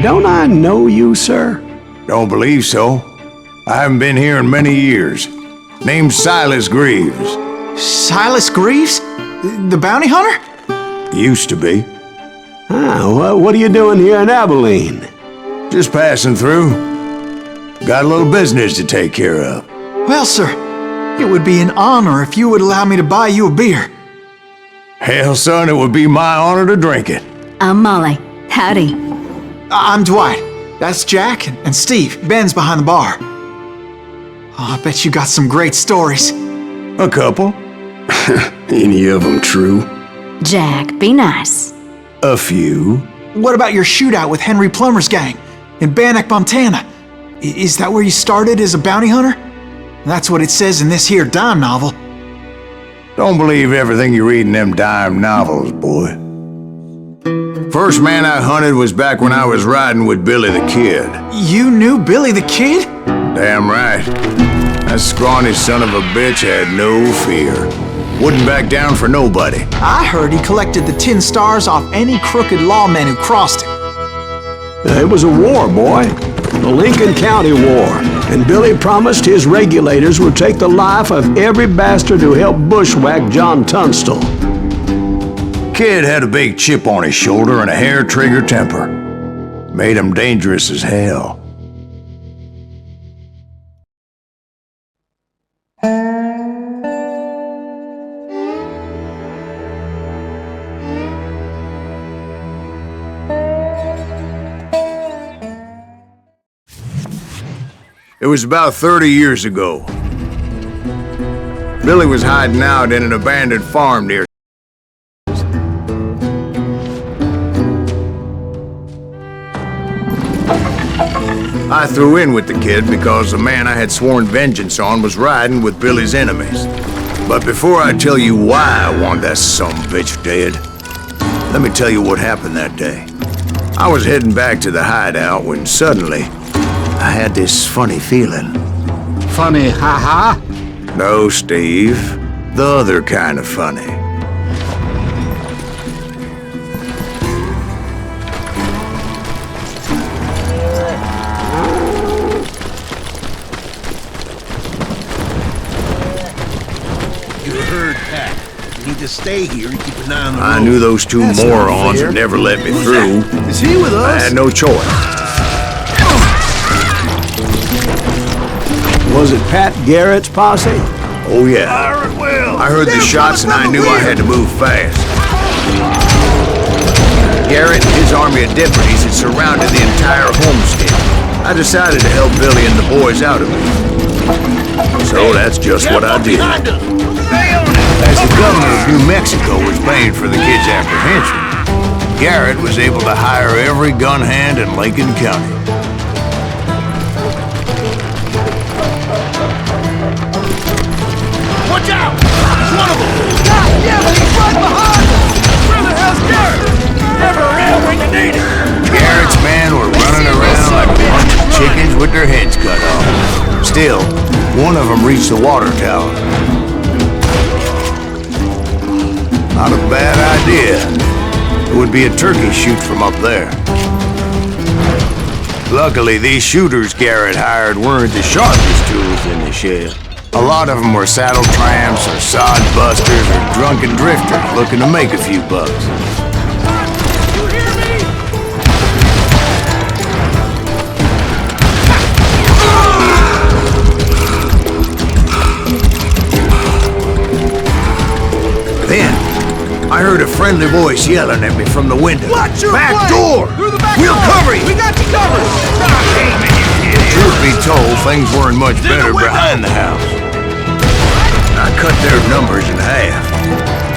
Don't I know you, sir? Don't believe so. I haven't been here in many years. Name's Silas Greaves. Silas Greaves? The bounty hunter? Used to be. Well, what are you doing here in Abilene? Just passing through. Got a little business to take care of. Well, sir, it would be an honor if you would allow me to buy you a beer. Hell, son, it would be my honor to drink it. I'm Molly. Howdy. I'm Dwight. That's Jack and Steve. Ben's behind the bar. Oh, I bet you got some great stories. A couple. Any of them true? Jack, be nice. A few. What about your shootout with Henry Plummer's gang in Bannock, Montana? Is that where you started as a bounty hunter? That's what it says in this here dime novel. Don't believe everything you read in them dime novels, boy. First man I hunted was back when I was riding with Billy the Kid. You knew Billy the Kid? Damn right. That scrawny son of a bitch had no fear. Wouldn't back down for nobody. I heard he collected the 10 stars off any crooked lawmen who crossed him. It was a war, boy. The Lincoln County War. And Billy promised his regulators would take the life of every bastard who helped bushwhack John Tunstall. Kid had a big chip on his shoulder and a hair-trigger temper. Made him dangerous as hell. It was about 30 years ago. Billy was hiding out in an abandoned farm near. I threw in with the kid because the man I had sworn vengeance on was riding with Billy's enemies. But before I tell you why I want that sumbitch dead, let me tell you what happened that day. I was heading back to the hideout when suddenly I had this funny feeling. Funny, ha-ha? No, Steve. The other kind of funny. You heard Pat. You need to stay here and keep an eye on the road. I knew those two morons would never let me through. Is he with us? I had no choice. Was it Pat Garrett's posse? Oh, yeah. I heard the shots and I knew I had to move fast. Garrett and his army of deputies had surrounded the entire homestead. I decided to help Billy and the boys out of it. So that's just what I did. As the governor of New Mexico was paying for the kid's apprehension, Garrett was able to hire every gun hand in Lincoln County. Watch out! It's one of them! God damn it, he's right behind us! Where the hell's Garrett? Never around when you need it! Garrett's men were running around like a bunch of chickens with their heads cut off. Still, one of them reached the water tower. Not a bad idea. It would be a turkey shoot from up there. Luckily, these shooters Garrett hired weren't the sharpest tools in the shed. A lot of them were saddle tramps or sod busters or drunken drifters looking to make a few bucks. You hear me? Then, I heard a friendly voice yelling at me from the window. Watch your Back flank! door! Through the back We'll door! cover you! We got you covered! Truth be told, things weren't much better behind the house. I cut their numbers in half,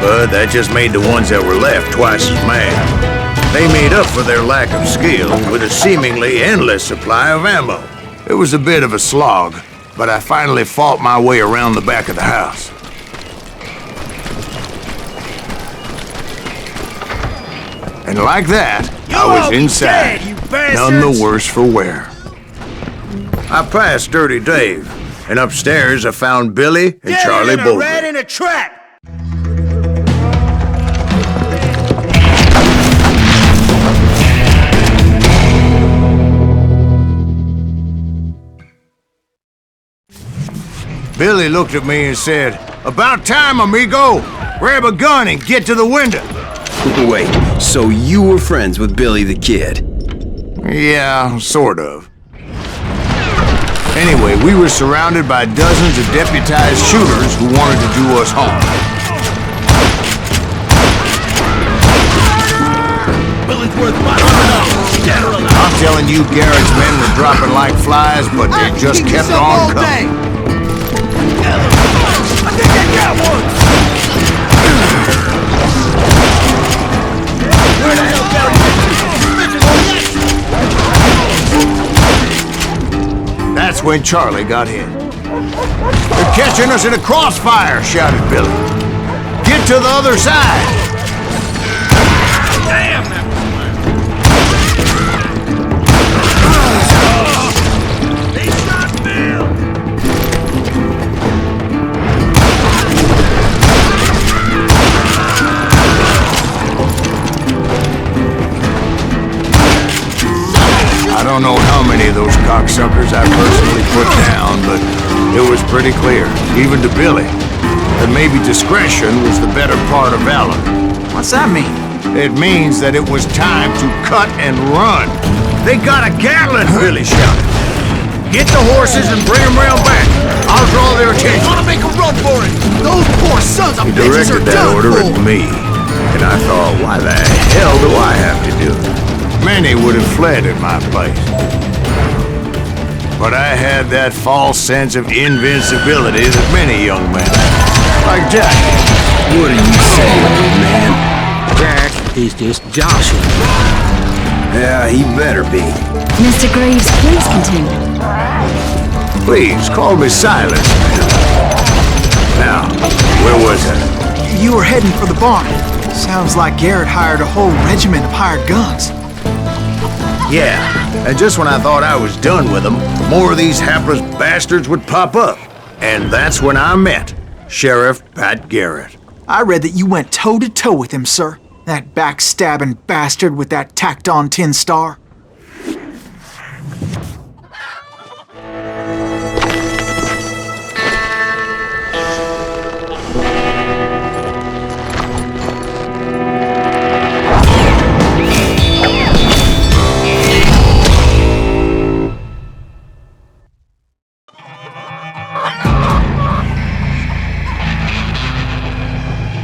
but that just made the ones that were left twice as mad. They made up for their lack of skill with a seemingly endless supply of ammo. It was a bit of a slog, but I finally fought my way around the back of the house. And like that, I was inside, none the worse for wear. I passed Dirty Dave, and upstairs I found Billy and Charlie Bolton. Rat in a trap! Billy looked at me and said, "About time, amigo! Grab a gun and get to the window!" Wait, so you were friends with Billy the Kid? Yeah, sort of. Anyway, we were surrounded by dozens of deputized shooters who wanted to do us harm. Billy's worth $500. Dead or alive. I'm telling you, Garrett's men were dropping like flies, but they just kept on coming. I think I got one! Where the hell Barry That's when Charlie got hit. "They're catching us in a crossfire," shouted Billy. "Get to the other side!" Damn! They shot Bill! I don't know how many of those cocksuckers I personally put down, but it was pretty clear, even to Billy, that maybe discretion was the better part of valor. What's that mean? It means that it was time to cut and run. "They got a Gatling!" Billy shouted. "Get the horses and bring them round back. I'll draw their attention." Wanna make a run for it! Those poor sons of He bitches are directed that done order for! at me, and I thought, why the hell do I have to do it? Many would have fled in my place. But I had that false sense of invincibility that many young men have. Like Jack. What are you saying, old man? Jack, he's just joshing. Yeah, he better be. Mr. Greaves, please continue. Please, call me Silas. Now, where was I? You were heading for the barn. Sounds like Garrett hired a whole regiment of hired guns. Yeah, and just when I thought I was done with them, more of these hapless bastards would pop up. And that's when I met Sheriff Pat Garrett. I read that you went toe-to-toe with him, sir. That backstabbing bastard with that tacked-on tin star.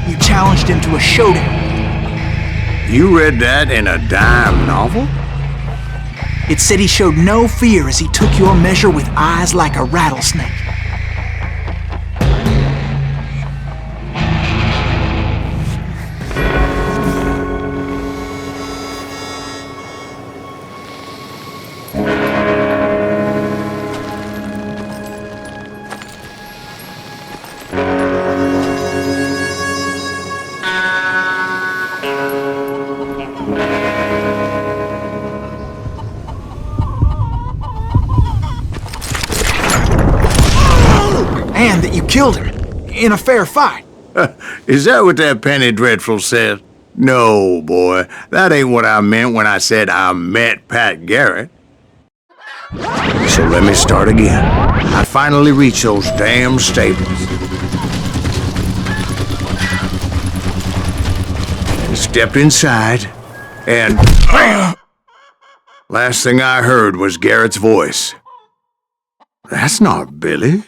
You challenged him to a showdown. You read that in a dime novel? It said he showed no fear as he took your measure with eyes like a rattlesnake. And that you killed him in a fair fight. Is that what that Penny Dreadful said? No, boy. That ain't what I meant when I said I met Pat Garrett. So let me start again. I finally reached those damn stables. Stepped inside, and last thing I heard was Garrett's voice. "That's not Billy."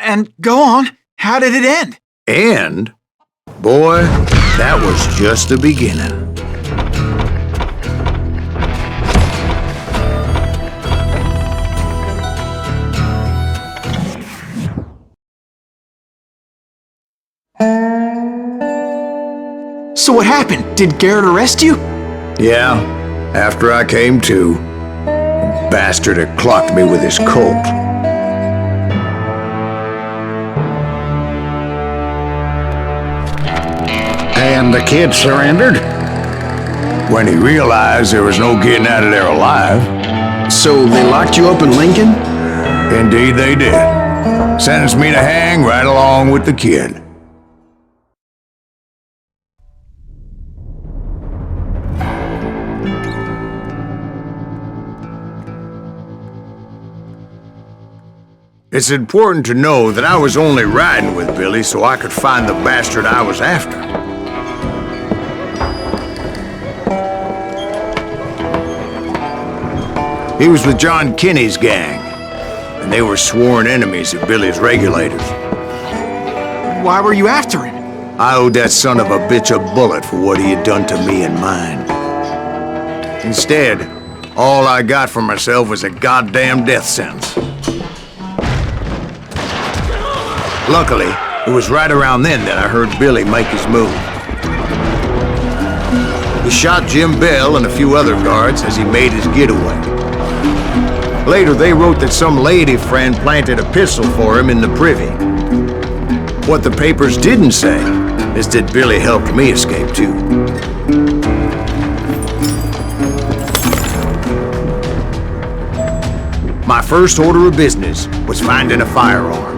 And go on, how did it end? And, boy, that was just the beginning. So what happened? Did Garrett arrest you? Yeah, after I came to, the bastard had clocked me with his Colt. And the kid surrendered? When he realized there was no getting out of there alive. So they locked you up in Lincoln? Indeed they did. Sentenced me to hang right along with the kid. It's important to know that I was only riding with Billy so I could find the bastard I was after. He was with John Kinney's gang, and they were sworn enemies of Billy's regulators. Why were you after him? I owed that son of a bitch a bullet for what he had done to me and mine. Instead, all I got for myself was a goddamn death sentence. Luckily, it was right around then that I heard Billy make his move. He shot Jim Bell and a few other guards as he made his getaway. Later, they wrote that some lady friend planted a pistol for him in the privy. What the papers didn't say is that Billy helped me escape too. My first order of business was finding a firearm.